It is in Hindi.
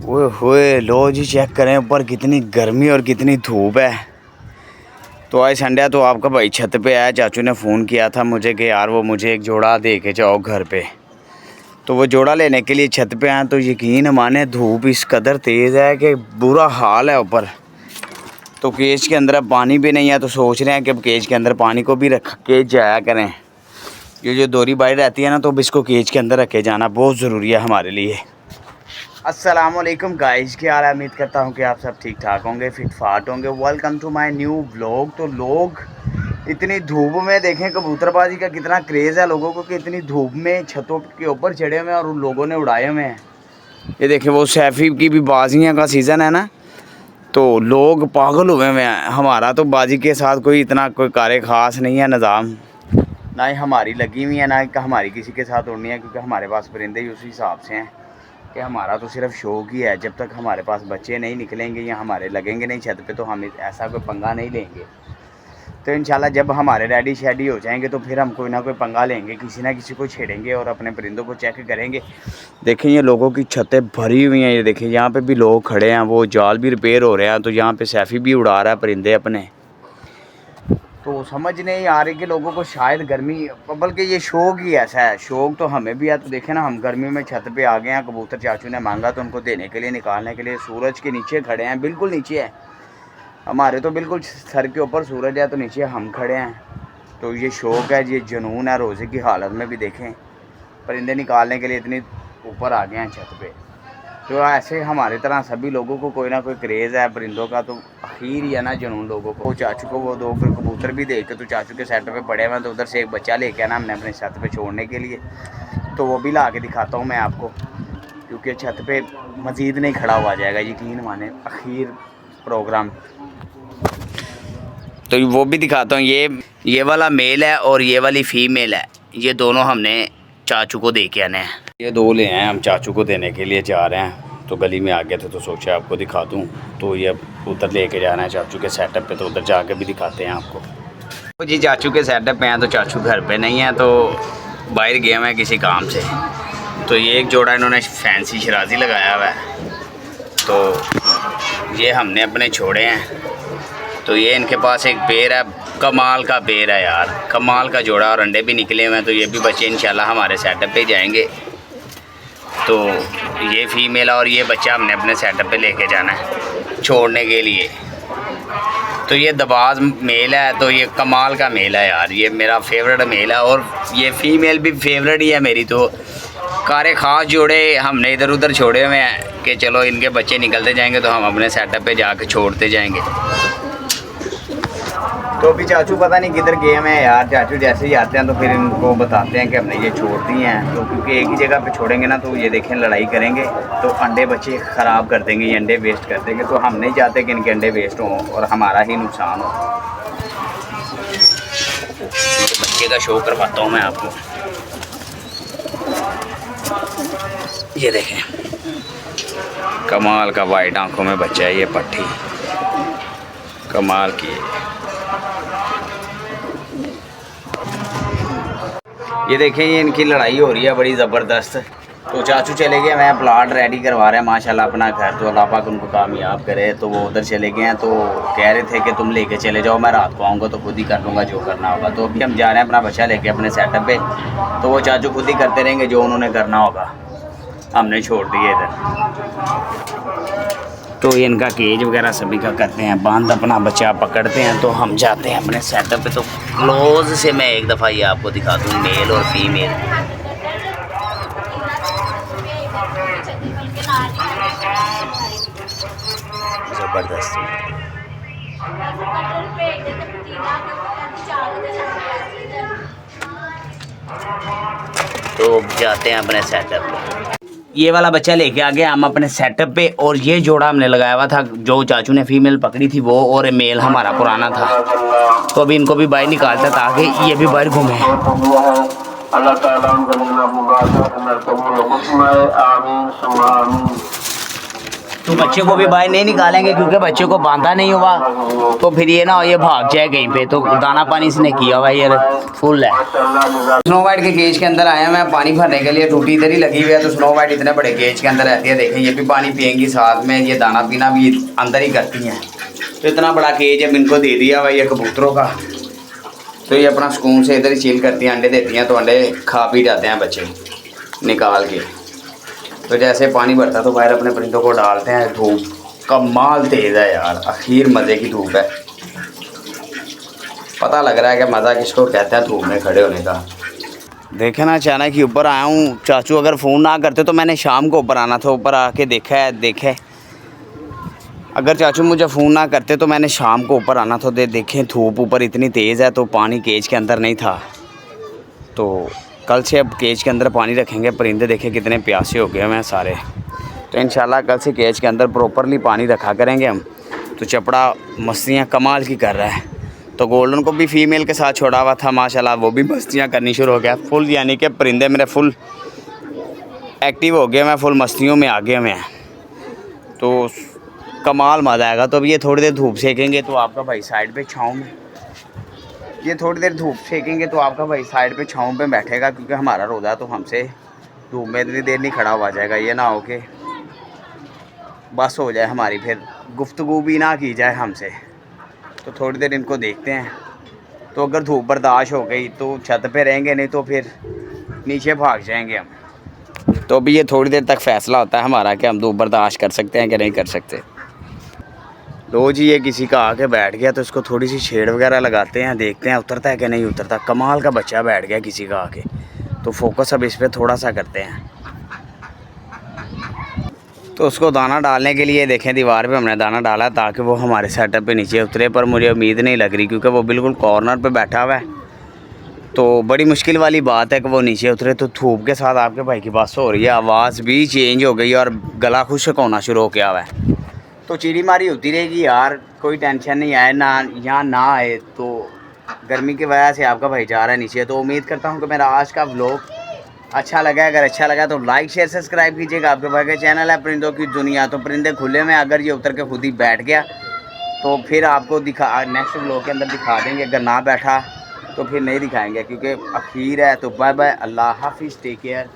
ओए होए लो जी, चेक करें ऊपर कितनी गर्मी और कितनी धूप है। तो आज संडे है तो आपका भाई छत पे आया। चाचू ने फ़ोन किया था मुझे कि यार वो मुझे एक जोड़ा दे के जाओ घर पे। तो वो जोड़ा लेने के लिए छत पे आया तो यकीन माने धूप इस कदर तेज़ है कि बुरा हाल है ऊपर। तो केज के अंदर अब पानी भी नहीं है, तो सोच रहे हैं कि अब केज के अंदर पानी को भी रख के जाया करें। ये जो दोरी बाई रहती है ना, तो अब इसको केज के अंदर रख के जाना बहुत ज़रूरी है हमारे लिए। अस्सलामुअलैकुम गाइस, क्या हाल है? उम्मीद करता हूँ कि आप सब ठीक ठाक होंगे, फिट फाट होंगे। Welcome to my new vlog. तो लोग इतनी धूप में देखें, कबूतरबाजी का कितना क्रेज़ है लोगों को कि इतनी धूप में छतों के ऊपर चढ़े हुए हैं और उन लोगों ने उड़ाए हुए हैं। ये देखें, वो सैफ़ी की भी बाजियाँ का सीज़न है ना, तो लोग पागल हुए हुए हैं। हमारा तो बाजी के साथ कोई इतना कोई कार्य ख़ास नहीं है, निज़ाम ना ही हमारी लगी हुई है, ना ही हमारी किसी के साथ उड़नी है, क्योंकि हमारे पास परिंदे ही उसी हिसाब से हैं कि हमारा तो सिर्फ शौक ही है। जब तक हमारे पास बच्चे नहीं निकलेंगे या हमारे लगेंगे नहीं छत पे, तो हम ऐसा कोई पंगा नहीं लेंगे। तो इंशाल्लाह जब हमारे रेडी शेडी हो जाएंगे तो फिर हम कोई ना कोई पंगा लेंगे, किसी ना किसी को छेड़ेंगे और अपने परिंदों को चेक करेंगे। देखें, ये लोगों की छतें भरी हुई हैं। ये देखें, यहाँ पे भी लोग खड़े हैं, वो जाल भी रिपेयर हो रहे हैं, तो यहाँ पे सैफ़ी भी उड़ा रहा है परिंदे अपने। तो समझ नहीं आ रही कि लोगों को शायद गर्मी, बल्कि ये शौक ही ऐसा है। शौक तो हमें भी है। तो देखें ना, हम गर्मी में छत पे आ गए हैं। कबूतर चाचू ने मांगा तो उनको देने के लिए, निकालने के लिए सूरज के नीचे खड़े हैं, बिल्कुल नीचे है। हमारे तो बिल्कुल सर के ऊपर सूरज है, तो नीचे हम खड़े हैं। तो ये शौक है, ये जुनून है। रोज़े की हालत में भी देखें, परिंदे निकालने के लिए इतनी ऊपर आ गए हैं छत पे। तो ऐसे हमारी तरह सभी लोगों को कोई ना कोई क्रेज़ है परिंदों का, तो आखिर ही है ना जुनून लोगों को। चाचू को वो दो कबूतर भी देख के तो चाचू के सेट पे पड़े हुए, तो उधर से एक बच्चा लेके आना हमने अपने छत पे छोड़ने के लिए। तो वो भी ला के दिखाता हूँ मैं आपको, क्योंकि छत पे मज़ीद नहीं खड़ा हुआ जाएगा, यकीन माने आखिर प्रोग्राम। तो वो भी दिखाता हूँ। ये वाला मेल है और ये वाली फ़ीमेल है। ये दोनों हमने चाचू को दे के आने हैं। ये दो ले हैं, हम चाचू को देने के लिए जा रहे हैं। तो गली में आ गए थे तो सोचा आपको दिखा दूं। तो ये उधर लेके जाना है चाचू के सेटअप पे, तो उधर जाके भी दिखाते हैं आपको। तो जी चाचू के सेटअप पे हैं, तो चाचू घर पे नहीं है, तो बाहर गए हुए हैं किसी काम से। तो ये एक जोड़ा इन्होंने फैंसी शराजी लगाया हुआ है, तो ये हमने अपने छोड़े हैं। तो ये इनके पास एक पेड़ है, कमाल का पेड़ है यार, कमाल का जोड़ा, और अंडे भी निकले हुए हैं। तो ये भी बच्चे इंशाल्लाह हमारे सेटअप पे जाएंगे। तो ये फीमेल और ये बच्चा हमने अपने सेटअप पे लेके जाना है छोड़ने के लिए। तो ये दबाज मेल है, तो ये कमाल का मेल है यार, ये मेरा फेवरेट मेल है। और ये फीमेल भी फेवरेट ही है मेरी। तो कारे ख़ास जोड़े हमने इधर उधर छोड़े हुए हैं कि चलो इनके बच्चे निकलते जाएंगे तो हम अपने सेटअप पे जाके छोड़ते जाएंगे। तो अभी चाचू पता नहीं किधर गए हैं यार। चाचू जैसे ही आते हैं तो फिर इनको बताते हैं कि हमने ये छोड़ दी हैं। तो क्योंकि एक ही जगह पे छोड़ेंगे ना, तो ये देखें लड़ाई करेंगे, तो अंडे बच्चे ख़राब कर देंगे, ये अंडे वेस्ट कर देंगे। तो हम नहीं चाहते कि इनके अंडे वेस्ट हों और हमारा ही नुकसान हो। बच्चे का शो करवाता हूँ मैं आपको। ये देखें, कमाल का वाइट आंखों में बच्चा है, ये पट्टी कमाल की है। ये देखें, ये इनकी लड़ाई हो रही है बड़ी ज़बरदस्त। तो चाचू चले गए, मैं प्लाट रेडी करवा रहे हैं माशाल्लाह अपना घर। तो अल्लाह पाक उनको कामयाब करे। तो वो उधर चले गए हैं, तो कह रहे थे कि तुम लेके चले जाओ, मैं रात को आऊँगा तो खुद ही कर लूँगा जो करना होगा। तो अभी हम जा रहे हैं अपना बच्चा लेके अपने सेटअप पे। तो वो चाचू खुद ही करते रहेंगे जो उन्होंने करना होगा, हमने छोड़ दिए इधर। तो इनका केज वगैरह सभी का करते हैं बांध, अपना बच्चा पकड़ते हैं। तो हम जाते हैं अपने सेटअप पे। तो क्लोज से मैं एक दफ़ा ये आपको दिखा दूँ, मेल और फीमेल। ज़बरदस्त। तो जाते हैं अपने सेटअप पे। ये वाला बच्चा लेके आ गया हम अपने सेटअप पे, और ये जोड़ा हमने लगाया हुआ था, जो चाचू ने फीमेल पकड़ी थी वो, और मेल हमारा पुराना था। तो अभी इनको भी बाहर निकालता ताकि ये भी बाहर घूमे। तो बच्चे को भी बाहर नहीं निकालेंगे क्योंकि बच्चे को बांधा नहीं हुआ तो फिर ये ना हो ये भाग जाए कहीं पे। तो दाना पानी इसने किया हुआ ये फुल है। स्नो वाइट के केज के अंदर आया मैं पानी भरने के लिए, टूटी इधर ही लगी हुई है। तो स्नो वाइट इतने बड़े केज के अंदर रहती है, देखें ये भी पानी पियेंगी, साथ में ये दाना पीना भी अंदर ही करती हैं। तो इतना बड़ा केज है इनको दे दिया हुआ ये कबूतरों का। तो ये अपना सुकून से इधर ही चिल करती हैं, अंडे देती हैं, तो अंडे खा पी जाते हैं बच्चे निकाल के। तो जैसे पानी भरता तो बाहर अपने परिंदों को डालते हैं। धूप कमाल तेज़ है यार, आखिर मज़े की धूप है। पता लग रहा है कि मज़ा किसको कहते हैं धूप में खड़े होने का। देखे ना अचानक ही ऊपर आया हूँ। चाचू अगर फ़ोन ना करते तो मैंने शाम को ऊपर आना था, ऊपर आके देखे अगर चाचू मुझे फ़ोन ना करते तो मैंने शाम को ऊपर आना था। देखें धूप ऊपर इतनी तेज़ है तो पानी केज के अंदर नहीं था। तो कल से अब केज के अंदर पानी रखेंगे। परिंदे देखें कितने प्यासे हो गए हैं सारे। तो इंशाल्लाह कल से केज के अंदर प्रॉपरली पानी रखा करेंगे हम। तो चपड़ा मस्तियाँ कमाल की कर रहा है। तो गोल्डन को भी फीमेल के साथ छोड़ा हुआ था, माशाल्लाह वो भी मस्तियाँ करनी शुरू हो गया फुल। यानी कि परिंदे मेरे फुल एक्टिव हो गए, मैं फुल मस्तियों में आगे में। तो कमाल मज़ा आएगा। तो अब ये थोड़ी देर धूप सेकेंगे तो आपका भाई साइड पे छाँव में, ये थोड़ी देर धूप सेकेंगे तो आपका भाई साइड पे छाँव पे बैठेगा क्योंकि हमारा रोज़ा तो हमसे धूप में इतनी देर नहीं खड़ा हुआ जाएगा। ये ना हो के बस हो जाए हमारी, फिर गुफ्तगू भी ना की जाए हमसे। तो थोड़ी देर इनको देखते हैं। तो अगर धूप बर्दाश्त हो गई तो छत पे रहेंगे, नहीं तो फिर नीचे भाग जाएंगे हम। तो अभी ये थोड़ी देर तक फ़ैसला होता है हमारा कि हम धूप बर्दाश्त कर सकते हैं कि नहीं कर सकते। लो जी ये किसी का आके बैठ गया तो इसको थोड़ी सी शेड वगैरह लगाते हैं, देखते हैं उतरता है कि नहीं उतरता। कमाल का बच्चा बैठ गया किसी का आके। तो फोकस अब इस पर थोड़ा सा करते हैं। तो उसको दाना डालने के लिए देखें दीवार पे हमने दाना डाला ताकि वो हमारे सेटअप पे नीचे उतरे, पर मुझे उम्मीद नहीं लग रही क्योंकि वो बिल्कुल कॉर्नर पे बैठा हुआ है। तो बड़ी मुश्किल वाली बात है कि वो नीचे उतरे। तो धूप के साथ आपके भाई की बात हो रही है, आवाज़ भी चेंज हो गई और गला खुश्क होना शुरू हो गया हुआ है। तो चिड़ी मारी होती रहेगी यार, कोई टेंशन नहीं आए ना यहाँ ना आए। तो गर्मी की वजह से आपका भाई जा रहा है नीचे। तो उम्मीद करता हूँ कि मेरा आज का व्लॉग अच्छा लगा। अगर अच्छा लगा तो लाइक शेयर सब्सक्राइब कीजिएगा। आपके भाई का चैनल है परिंदों की दुनिया। तो परिंदे खुले में, अगर ये उतर के खुद ही बैठ गया तो फिर आपको नेक्स्ट व्लॉग के अंदर दिखा देंगे। अगर ना बैठा तो फिर नहीं दिखाएंगे क्योंकि अखीर है। तो बाय बाय, अल्लाह हाफिज़, टेक केयर।